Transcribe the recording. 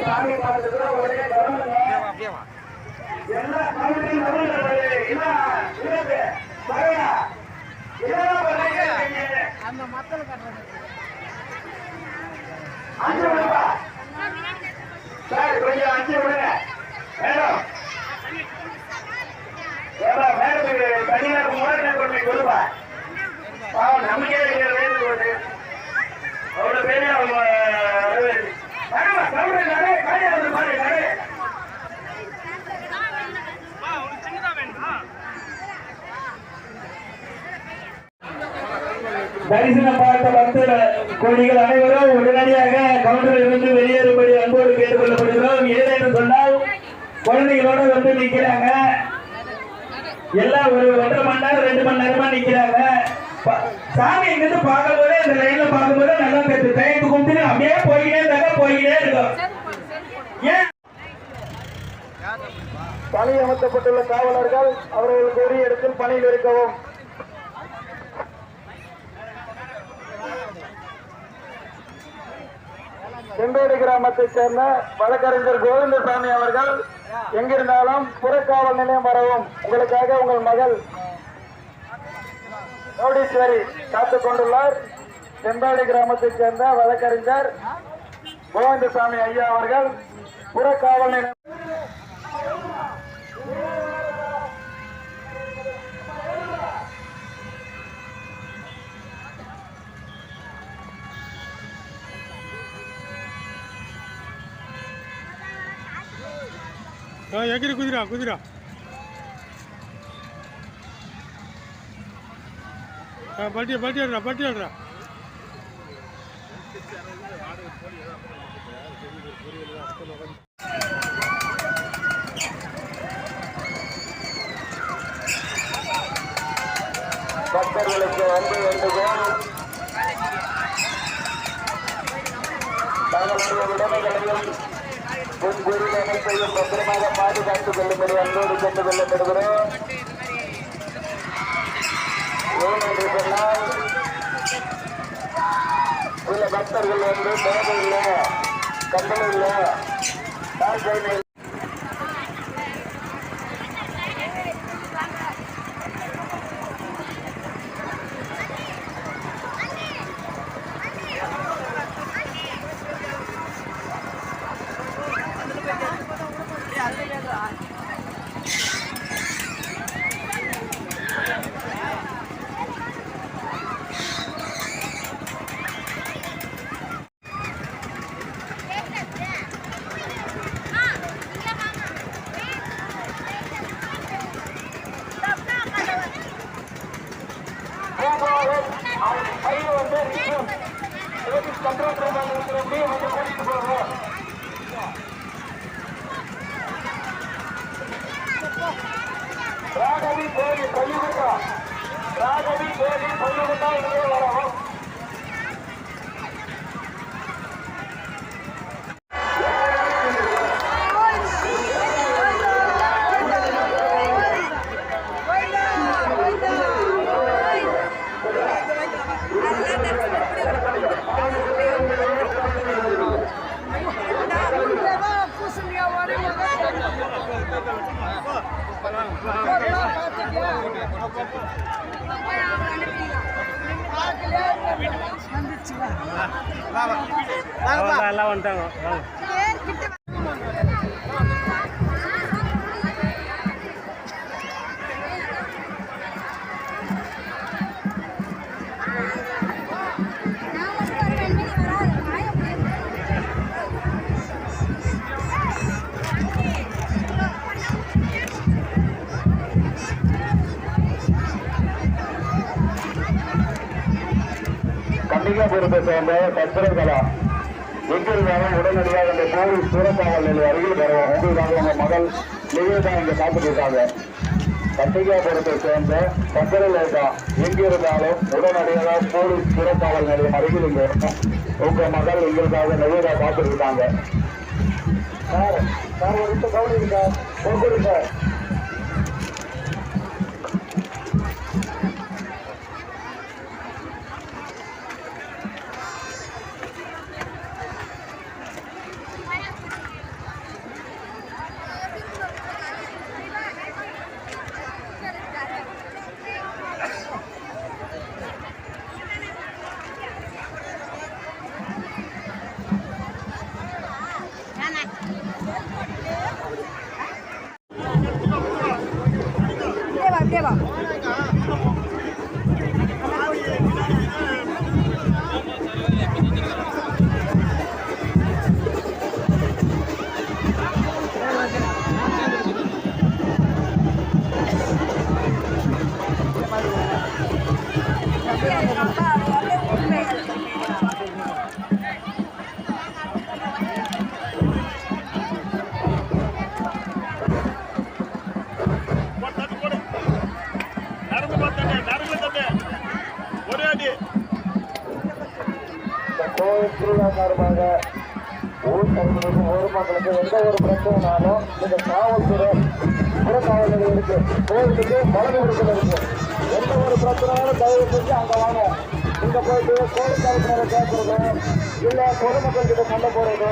சாமி பார்த்துட்டு ஒரே எல்லா கவுண்டையும் அந்த மக்கள் அஞ்சு விடுப்பா சார் கொஞ்சம் அஞ்சு விடுங்க மேடம் மேடத்துக்கு தனியாக முறை கொண்டு கொடுப்பா பாவம் நமக்கே வேண்டு போகுது அவ்வளோ பேர் அவங்க தரிசனம் பார்த்த பக்தர் கோடிகள் அனைவரும் உடனடியாக கவுண்டரில் இருந்து வெளியேறும்படி அன்போடு கேட்டுக் கொள்ளப்படுகிறோம். ஏதேனும் சொன்னால் குழந்தைகளோட வந்து நிற்கிறாங்க. எல்லாம் ஒரு 1.5 மணி நேரம் 2 மணி நேரமா நிற்கிறாங்க. சாமி இங்கிருந்து பார்க்கும்போதே இந்த லைன்ல பார்க்கும்போது நல்லா பேசு கைத்து கும்பிட்டு அப்படியே போய்கிட்டே இருக்கும். ஏன் பணி அமர்த்தப்பட்டுள்ள காவலர்கள் அவர்களுக்கு உரிய இடத்தில் பணியில் இருக்கவும். செம்பேடு கிராமத்தைச் சேர்ந்த வழக்கறிஞர் கோவிந்தசாமி அவர்கள் எங்கிருந்தாலும் புறக்காவல் நிலையம் வரவும். உங்களுக்காக உங்கள் மகள் கோடீஸ்வரி காத்துக் கொண்டுள்ளார். செம்பேடு கிராமத்தைச் சேர்ந்த வழக்கறிஞர் கோவிந்தசாமி ஐயா அவர்கள் புறக்காவல் நிலையம். எகிரி குதிரா பட்டி ஆடுறா பக்தர்களுக்கு வந்து வேண்டுகோள், தங்களுடைய உடைமைகளையும் பொன்பொருள் அமைப்பையும் பத்திரமாக பாதுகாத்துக் கொள்ளும்படி அன்போடு கொண்டு கொள்ளப்படுகிறோம். ஏன் என்று சொன்னால் சில பக்தர்கள் வந்து தேவை இல்லை, கண்டனம் இல்லை, கால் ராகவி தேவி சொல்லிவிட்டா இங்கே வரவும். எல்லாம் வந்துட்டாங்க. கட்டிகாபுரத்தை சேர்ந்த சத்திரகலா எங்கிருந்தாலும் உடனடியாக இந்த போலீஸ் சூரக்காவல் நிலைய அருகில் வருவோம். உங்களுக்காக உங்க மகள் நிவேதா இங்க காத்துட்டு இருக்காங்க. கட்டிகாபுரத்தை சேர்ந்த சத்திரலேகா எங்கிருந்தாலும் உடனடியாக போலீஸ் சூரக்காவல் நிலையம் அருகில் இங்க உங்க மகள் எங்களுக்காக நிவேதா காத்துட்டு இருக்காங்க. சார் சார் ஒரு நிமிஷம் கவனிங்க போக்குவரத்து சார். அப்படியே வா கோவில் திருவிழா சார்பாக ஊர் தலைவர்களுக்கும் ஊர் மக்களுக்கு எந்த ஒரு பிரச்சனைனாலும் இந்த காவல்துறை புறக்காவல் நிலையம் இருக்கு. கோவிலுக்கு வலதுபுறத்தில் இருக்கு. எந்த ஒரு பிரச்சனைனாலும் தயவு செஞ்சு அங்க வாங்க. இங்க போயிட்டு கோவில் தலைவரை கேட்கறது இல்ல பொதுமக்கள் கிட்ட சண்டை போடுறது